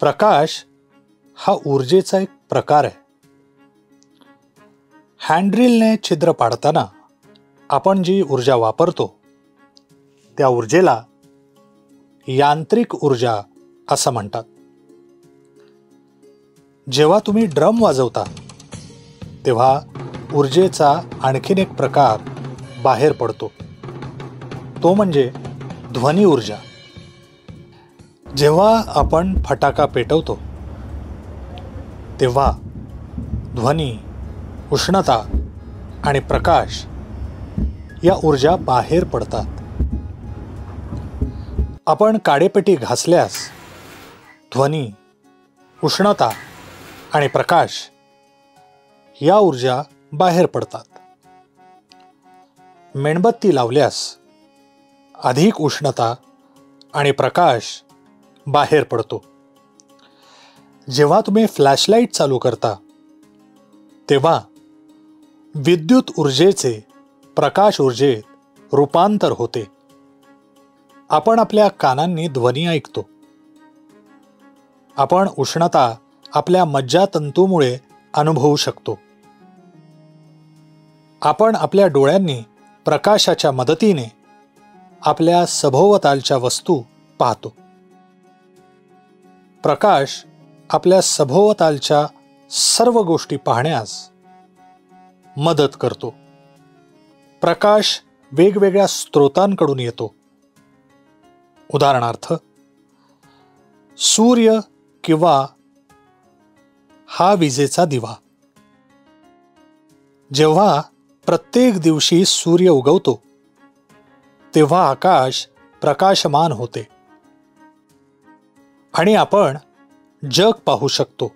प्रकाश हा ऊर्जेचा एक प्रकार आहे. हँडड्रिलने छिद्र पाडताना आपण जी ऊर्जा वापरतो त्या ऊर्जेला यांत्रिक ऊर्जा असं म्हणतात. जेव्हा तुम्ही ड्रम वाजवता तेव्हा ऊर्जेचा आणखीन एक प्रकार बाहेर पडतो, तो म्हणजे ध्वनी ऊर्जा. जेव्हा आपण फटाका पेटवतो तेव्हा ध्वनी, उष्णता आणि प्रकाश या ऊर्जा बाहेर पडतात. आपण काडेपेटी घासल्यास ध्वनी, उष्णता आणि प्रकाश या ऊर्जा बाहेर पडतात. मेणबत्ती लावल्यास अधिक उष्णता आणि प्रकाश बाहेर पडतो. जेव्हा तुम्ही फ्लॅशलाईट चालू करता तेव्हा विद्युत ऊर्जेचे प्रकाश ऊर्जेत रूपांतर होते. आपण आपल्या कानांनी ध्वनी ऐकतो. आपण उष्णता आपल्या मज्जातंतूमुळे अनुभवू शकतो. आपण आपल्या डोळ्यांनी प्रकाशाच्या मदतीने आपल्या सभोवतालच्या वस्तू पाहतो. प्रकाश आपल्या सभोवतालच्या सर्व गोष्टी पाहण्यास मदत करतो. प्रकाश वेगवेगळ्या स्रोतांकडून येतो. उदाहरणार्थ, सूर्य किंवा हा विजेचा दिवा. जेव्हा प्रत्येक दिवशी सूर्य उगवतो तेव्हा आकाश प्रकाशमान होते आणि आपण जग पाहू शकतो.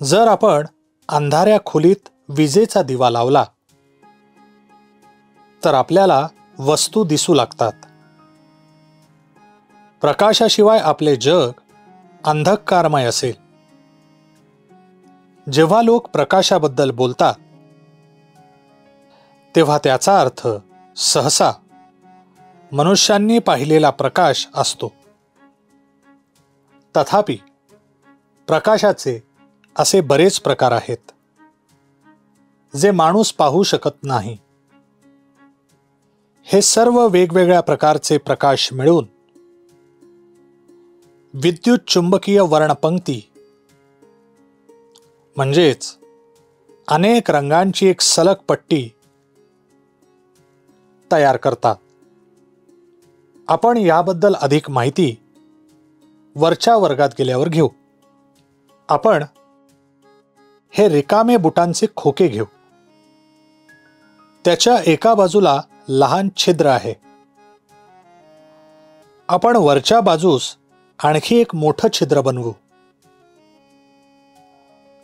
जर आपण अंधाऱ्या खोलीत विजेचा दिवा लावला तर आपल्याला वस्तू दिसू लागतात. प्रकाशाशिवाय आपले जग अंधकारमय असेल. जेव्हा लोक प्रकाशाबद्दल बोलतात तेव्हा त्याचा अर्थ सहसा मनुष्यांनी पाहिलेला प्रकाश असतो. तथापि प्रकाशाचे असे बरेच प्रकार आहेत जे माणूस पाहू शकत नाही. हे सर्व वेगवेगळ्या प्रकारचे प्रकाश मिळून विद्युत चुंबकीय वर्णपंक्ती म्हणजेच अनेक रंगांची एक सलग पट्टी तयार करतात. आपण याबद्दल अधिक माहिती वरच्या वर्गात गेल्यावर घेऊ. आपण हे रिकामे बुटांचे खोके घेऊ. त्याच्या एका बाजूला लहान छिद्र आहे. आपण वरच्या बाजूस आणखी एक मोठं छिद्र बनवू.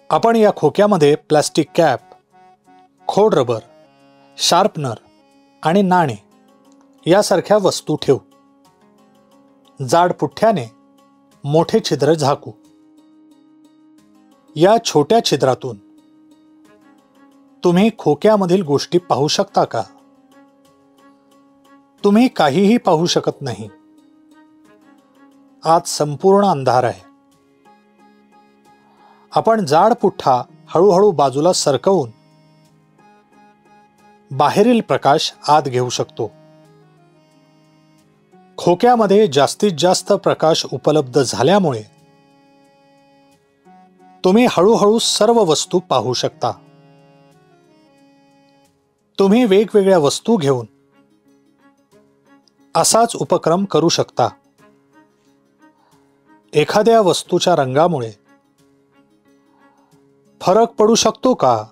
आपण या खोक्यामध्ये प्लास्टिक कॅप, खोड रबर, शार्पनर आणि नाणे यासारख्या वस्तू ठेवू. जाड पुठ्ठ्याने मोठे छिद्र झाकू. या छोट्या छिद्रातून तुम्ही खोक्यामधील गोष्टी पाहू शकता का? तुम्ही काहीही पाहू शकत नाही. आत संपूर्ण अंधार आहे. आपण जाड पुठ्ठा हळूहळू बाजूला सरकवून बाहेरील प्रकाश आत घेऊ शकतो. खोक्यामध्ये जास्तीत जास्त प्रकाश उपलब्ध झाल्यामुळे तुम्ही हळूहळू सर्व वस्तू पाहू शकता. तुम्ही वेगवेगळ्या वस्तू घेऊन असाच उपक्रम करू शकता. एखाद्या वस्तूच्या रंगामुळे फरक पडू शकतो का?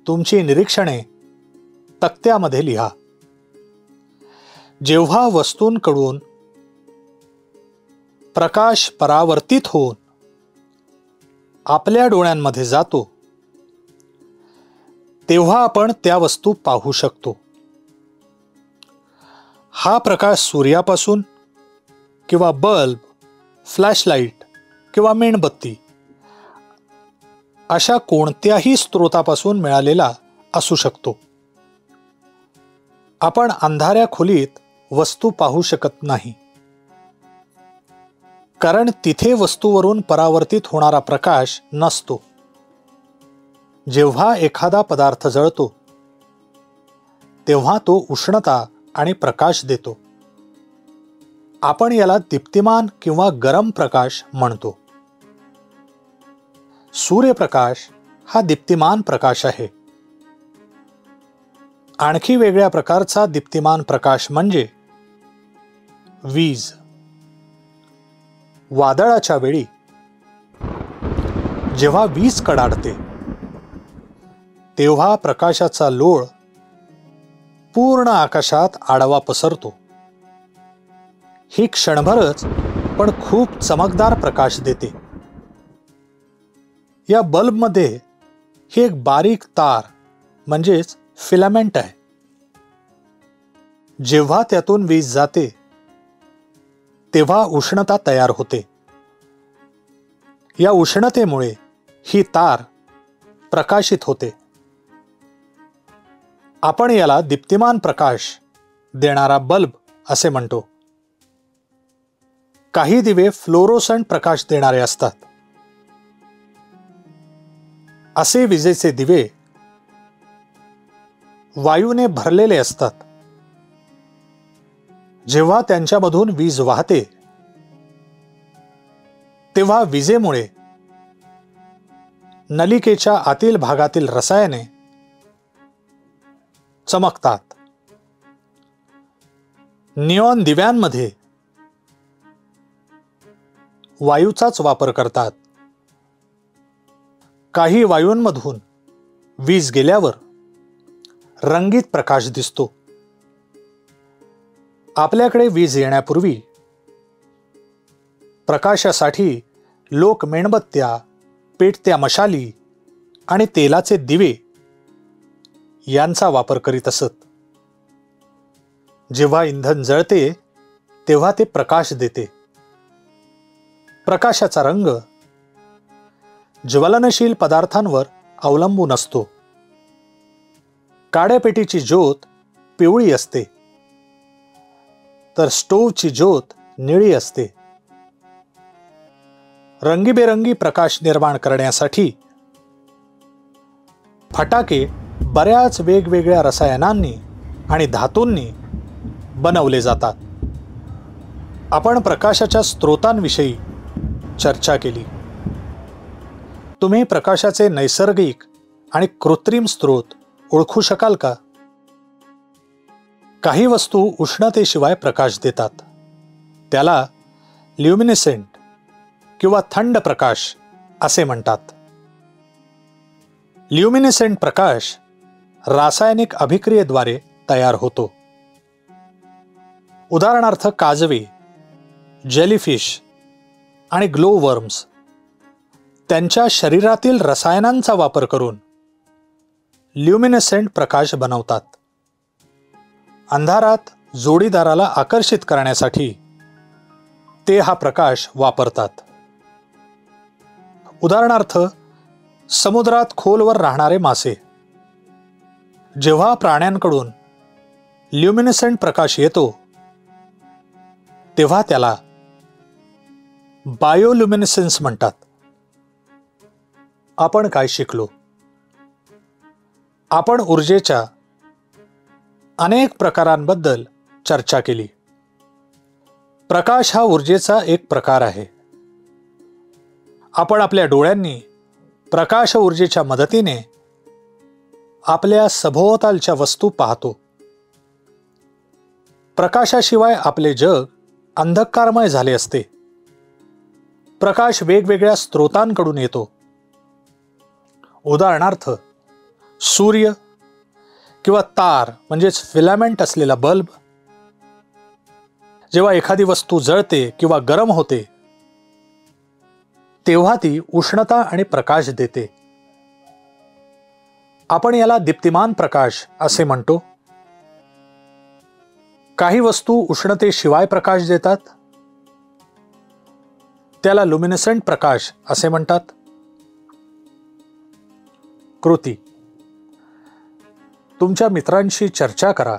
तुमची निरीक्षणे तक्त्यामध्ये लिहा. जेव्हा वस्तूंकडून प्रकाश परावर्तित होऊन आपल्या डोळ्यांमध्ये जातो तेव्हा आपण त्या वस्तू पाहू शकतो. हा प्रकाश सूर्यापासून किंवा बल्ब, फ्लॅशलाईट किंवा मेणबत्ती अशा कोणत्याही स्रोतापासून मिळालेला असू शकतो. आपण अंधाऱ्या खोलीत वस्तू पाहू शकत नाही. कारण तिथे वस्तूवरून परावर्तित होणारा प्रकाश नसतो. जेव्हा एखादा पदार्थ जळतो तेव्हा तो उष्णता आणि प्रकाश देतो. आपण याला दीप्तिमान किंवा गरम प्रकाश म्हणतो. सूर्यप्रकाश हा दीप्तिमान प्रकाश आहे. आणखी वेगळ्या प्रकारचा दीप्तिमान प्रकाश म्हणजे वीज. वादळाच्या वेळी जेव्हा वीज कडाडते तेव्हा प्रकाशाचा लोळ पूर्ण आकाशात आडवा पसरतो. ही क्षणभरच पण खूप चमकदार प्रकाश देते. या बल्बमध्ये ही एक बारीक तार म्हणजेच फिलामेंट आहे. जेव्हा त्यातून वीज जाते तेव्हा उष्णता तयार होते. या उष्णतेमुळे ही तार प्रकाशित होते. आपण याला दीप्तिमान प्रकाश देणारा बल्ब असे म्हणतो. काही दिवे फ्लोरोसंट प्रकाश देणारे असतात. असे विजेचे दिवे वायूने भरलेले असतात. जेव्हा त्यांच्यामधून वीज वाहते तेव्हा विजेमुळे नलिकेच्या आतील भागातील रसायने चमकतात. निऑन दिव्यांमध्ये वायूचाच वापर करतात. काही वायूंमधून वीज गेल्यावर रंगीत प्रकाश दिसतो. आपल्याकडे वीज येण्यापूर्वी प्रकाशासाठी लोक मेणबत्त्या, पेटत्या मशाली आणि तेलाचे दिवे यांचा वापर करीत असत. जेव्हा इंधन जळते तेव्हा ते प्रकाश देते. प्रकाशाचा रंग ज्वलनशील पदार्थांवर अवलंबून असतो. काड्या पेटीची ज्योत पिवळी असते तर स्टोव्हची ज्योत निळी असते. रंगीबेरंगी प्रकाश निर्माण करण्यासाठी फटाके बऱ्याच वेगवेगळ्या रसायनांनी आणि धातूंनी बनवले जातात. आपण प्रकाशाच्या स्रोतांविषयी चर्चा केली. तुम्ही प्रकाशाचे नैसर्गिक आणि कृत्रिम स्रोत ओळखू शकाल का? काही वस्तू उष्णतेशिवाय प्रकाश देतात. त्याला ल्युमिनेसेंट किंवा थंड प्रकाश असे म्हणतात. ल्युमिनेसेंट प्रकाश रासायनिक अभिक्रियेद्वारे तयार होतो. उदाहरणार्थ काजवे, जेलीफिश आणि ग्लोवर्म्स त्यांच्या शरीरातील रसायनांचा वापर करून ल्युमिनेसेंट प्रकाश बनवतात. अंधारात जोडीदाराला आकर्षित करण्यासाठी ते हा प्रकाश वापरतात. उदाहरणार्थ समुद्रात खोलवर राहणारे मासे. जेव्हा प्राण्यांकडून ल्युमिनेसेंट प्रकाश येतो तेव्हा त्याला बायोल्युमिनेसेन्स म्हणतात. आपण काय शिकलो? आपण ऊर्जेच्या अनेक प्रकारांबद्दल चर्चा केली. प्रकाश हा ऊर्जेचा एक प्रकार आहे. आपण आपल्या डोळ्यांनी प्रकाश ऊर्जेच्या मदतीने आपल्या सभोवतालच्या वस्तू पाहतो. प्रकाशाशिवाय आपले जग अंधकारमय झाले असते. प्रकाश वेगवेगळ्या स्रोतांकडून येतो. उदाहरणार्थ सूर्य किंवा तार म्हणजेच फिलामेंट असलेला बल्ब. जेव्हा एखादी वस्तू जळते किंवा गरम होते तेव्हा ती उष्णता आणि प्रकाश देते. आपण याला दीप्तिमान प्रकाश असे म्हणतो. काही वस्तू उष्णतेशिवाय प्रकाश देतात. त्याला लुमिनेसेंट प्रकाश असे म्हणतात. कृती: तुमच्या मित्रांशी चर्चा करा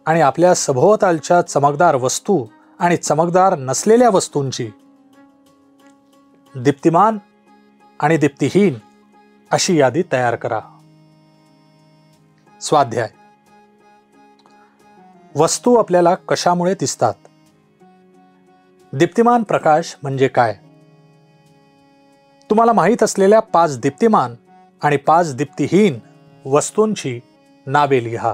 आणि आपल्या सभोवतालच्या चमकदार वस्तू आणि चमकदार नसलेल्या वस्तूंची दीप्तिमान आणि दीप्तिहीन अशी यादी तयार करा. स्वाध्याय. वस्तू आपल्याला कशामुळे दिसतात? दीप्तिमान प्रकाश म्हणजे काय? तुम्हाला माहीत असलेल्या 5 दीप्तिमान आणि 5 दीप्तिहीन वस्तूंची नावे लिहा.